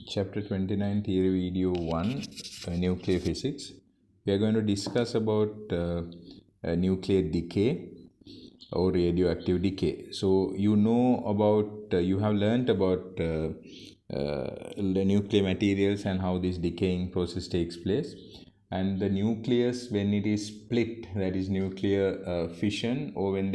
Chapter 29, Theory Video 1, Nuclear Physics. We are going to discuss about nuclear decay or radioactive decay. So you know about, you have learnt about the nuclear materials and how this decaying process takes place. And the nucleus, when it is split, that is nuclear fission, or when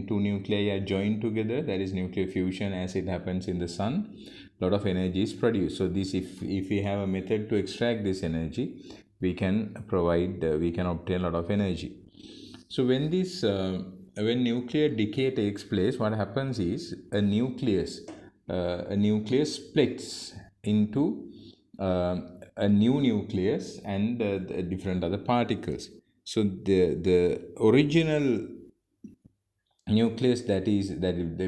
two nuclei are joined together, that is nuclear fusion, as it happens in the sun. Lot of energy is produced. So this, if we have a method to extract this energy, we can obtain a lot of energy. So when nuclear decay takes place, what happens is a nucleus splits into a new nucleus and the different other particles. So the original nucleus that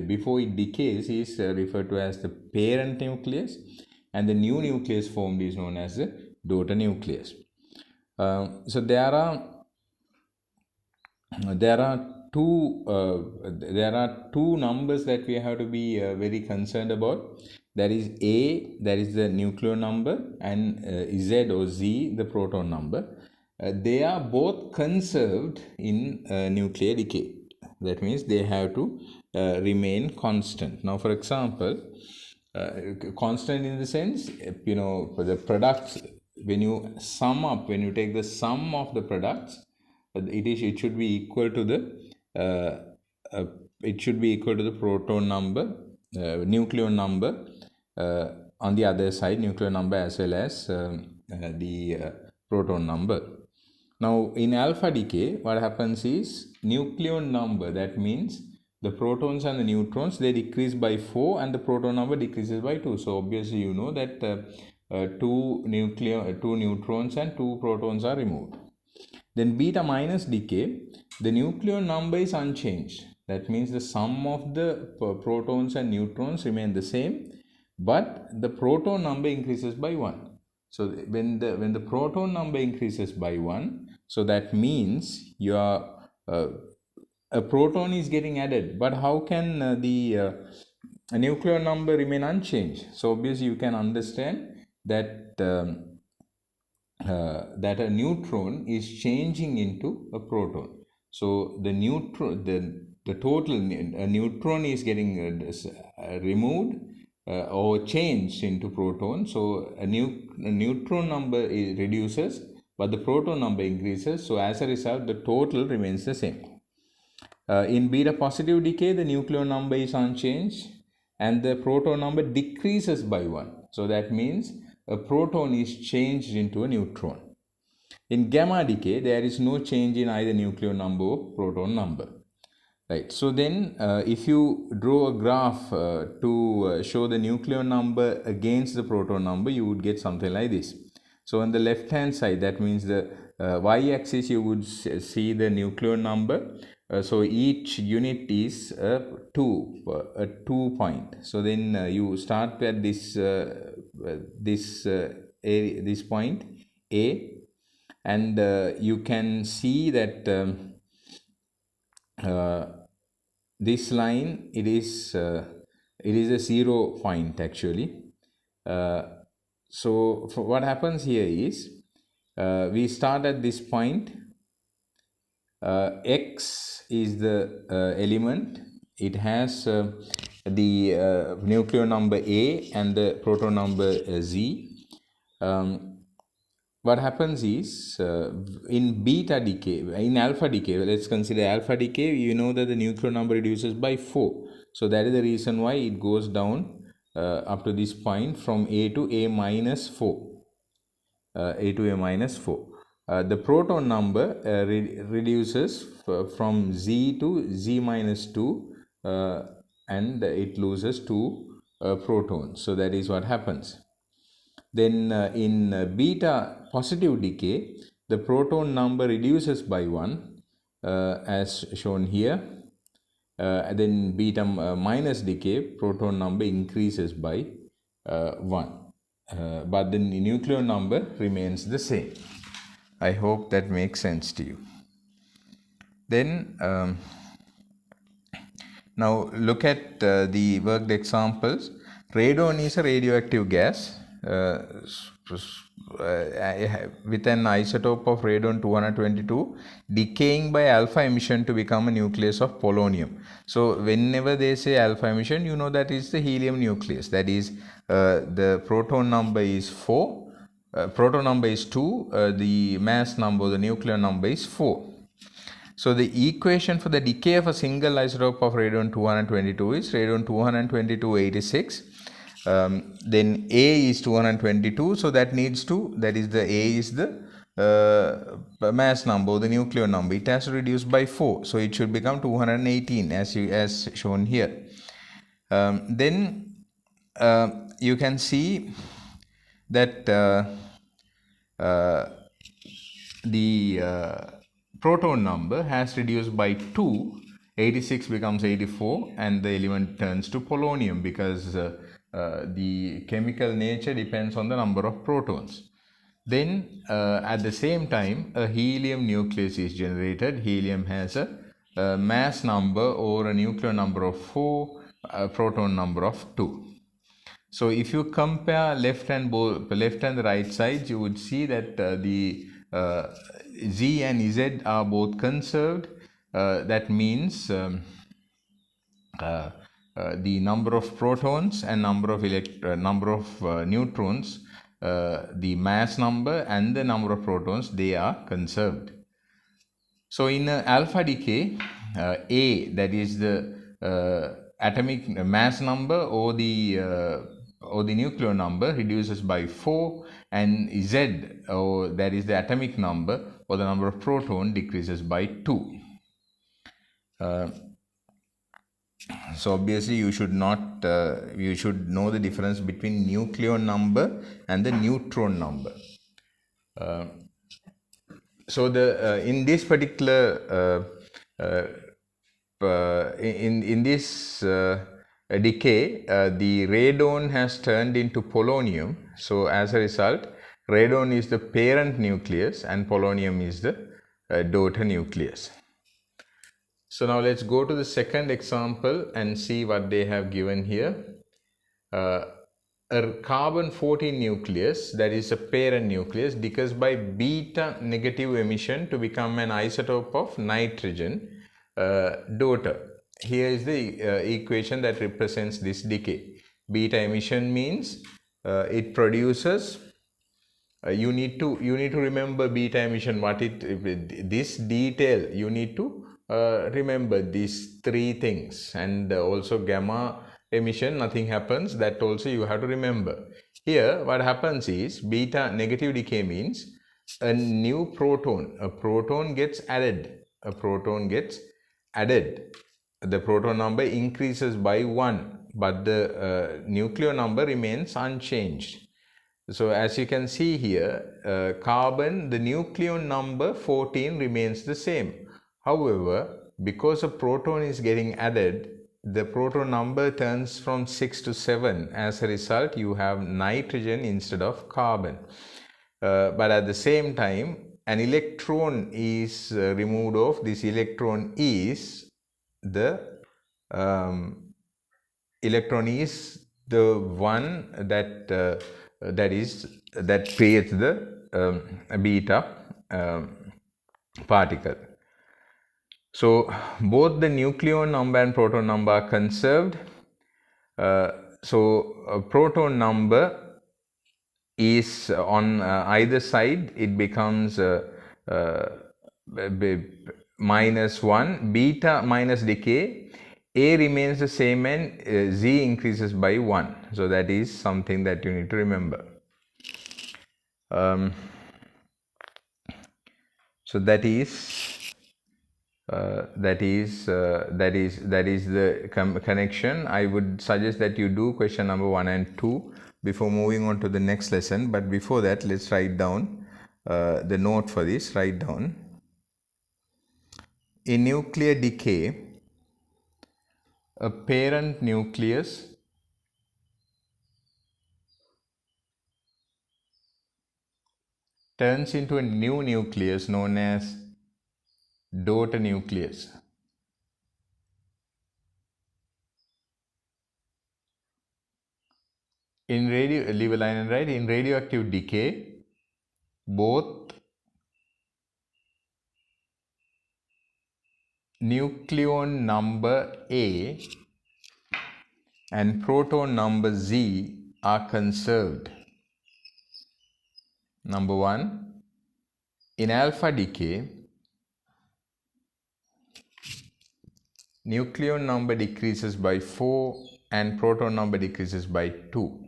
before it decays is referred to as the parent nucleus, and the new nucleus formed is known as the daughter nucleus. So there are two numbers that we have to be very concerned about. That is that is the nucleon number, and Z or Z, the proton number. They are both conserved in nuclear decay. That means they have to remain constant. Now, for example, constant in the sense, for the products, when you take the sum of the products, it should be equal to the proton number, nucleon number, on the other side, nucleon number as well as the proton number. Now, in alpha decay, what happens is nucleon number, that means the protons and the neutrons, they decrease by 4 and the proton number decreases by 2. So obviously you know that two neutrons and 2 protons are removed. Then beta minus decay, the nucleon number is unchanged. That means the sum of the protons and neutrons remain the same, but the proton number increases by 1. So when the proton number increases by 1, so that means a proton is getting added. But how can the nuclear number remain unchanged? So obviously you can understand that that a neutron is changing into a proton. So the total neutron is getting removed or changed into proton. So a neutron number reduces, but the proton number increases. So as a result, the total remains the same. In beta positive decay, the nucleon number is unchanged and the proton number decreases by 1. So that means a proton is changed into a neutron. In gamma decay, there is no change in either nucleon number or proton number. Right. So then, if you draw a graph to show the nucleon number against the proton number, you would get something like this. So on the left hand side, that means the y-axis, you would see the nucleon number. So each unit is a 2 point. So then you start at this point A, and you can see that this line, it is a 0 point actually. So what happens here is we start at this point. X is the element. It has the nucleon number A and the proton number Z. What happens is in beta decay, in alpha decay, let's consider alpha decay, you know that the nucleon number reduces by 4. So that is the reason why it goes down up to this point from A to A minus 4. A to A minus 4. The proton number reduces from Z to Z minus 2 and it loses 2 protons. So that is what happens. Then in beta positive decay, the proton number reduces by 1 as shown here. Then beta minus decay, proton number increases by 1. But the nucleon number remains the same. I hope that makes sense to you. Then now look at the worked examples. Radon is a radioactive gas. with an isotope of radon-222 decaying by alpha emission to become a nucleus of polonium. So whenever they say alpha emission, you know that is the helium nucleus. That is, the proton number is 4, proton number is 2, the mass number, the nuclear number is 4. So the equation for the decay of a single isotope of radon-222 is radon-222 86. Then A is 222, so that needs to, that is the A is the mass number, the nuclear number. It has to reduce by 4, so it should become 218 as shown here. Then you can see that the proton number has reduced by 2, 86 becomes 84, and the element turns to polonium because the chemical nature depends on the number of protons. Then at the same time, a helium nucleus is generated. Helium has a mass number or a nuclear number of 4, a proton number of 2. So if you compare left and the right sides, you would see that the Z and Z are both conserved. That means the number of protons and number of neutrons, the mass number and the number of protons, they are conserved. So in alpha decay, A, that is the atomic mass number or the nuclear number, reduces by 4, and Z, or that is the atomic number or the number of proton, decreases by 2. So obviously you should not, you should know the difference between nuclear number and the neutron number. So the in this particular in this decay, the radon has turned into polonium. So as a result, radon is the parent nucleus and polonium is the daughter nucleus. So now let's go to the second example and see what they have given here. A carbon-14 nucleus, that is a parent nucleus, decays by beta negative emission to become an isotope of nitrogen, daughter. Here is the equation that represents this decay. Beta emission means it produces, you need to remember beta emission, what this detail you need to remember these three things, and also gamma emission, nothing happens, that also you have to remember. Here what happens is beta negative decay means a new proton, a proton gets added, the proton number increases by 1, but the nuclear number remains unchanged. So as you can see here, carbon, the nucleon number 14 remains the same. However, because a proton is getting added, the proton number turns from 6 to 7. As a result, you have nitrogen instead of carbon. But at the same time, an electron is removed off. This electron is the one that creates the beta particle. So both the nucleon number and proton number are conserved. So proton number is on either side, it becomes -1, beta minus decay, A remains the same and Z increases by 1. So that is something that you need to remember. So that is the connection. I would suggest that you do question number 1 and 2 before moving on to the next lesson. But before that, let's write down the note for this. Write down: in nuclear decay, a parent nucleus turns into a new nucleus known as daughter nucleus. leave a line and write, in radioactive decay, both nucleon number A and proton number Z are conserved. Number 1, in alpha decay, nucleon number decreases by 4 and proton number decreases by 2.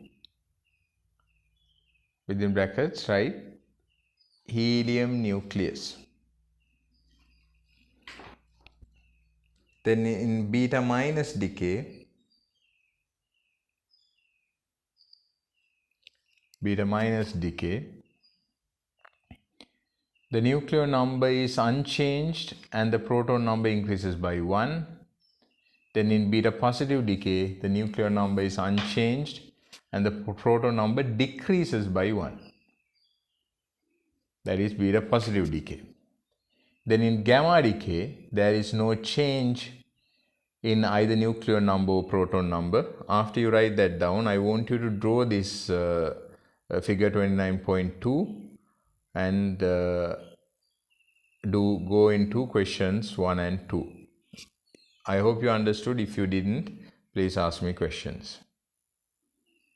Within brackets, write helium nucleus. Then in beta minus decay, the nucleon number is unchanged and the proton number increases by 1. Then in beta positive decay, the nucleon number is unchanged and the proton number decreases by 1. That is beta positive decay. Then in gamma decay, there is no change in either nucleon number or proton number. After you write that down, I want you to draw this figure 29.2 and go into questions 1 and 2. I hope you understood. If you didn't, please ask me questions.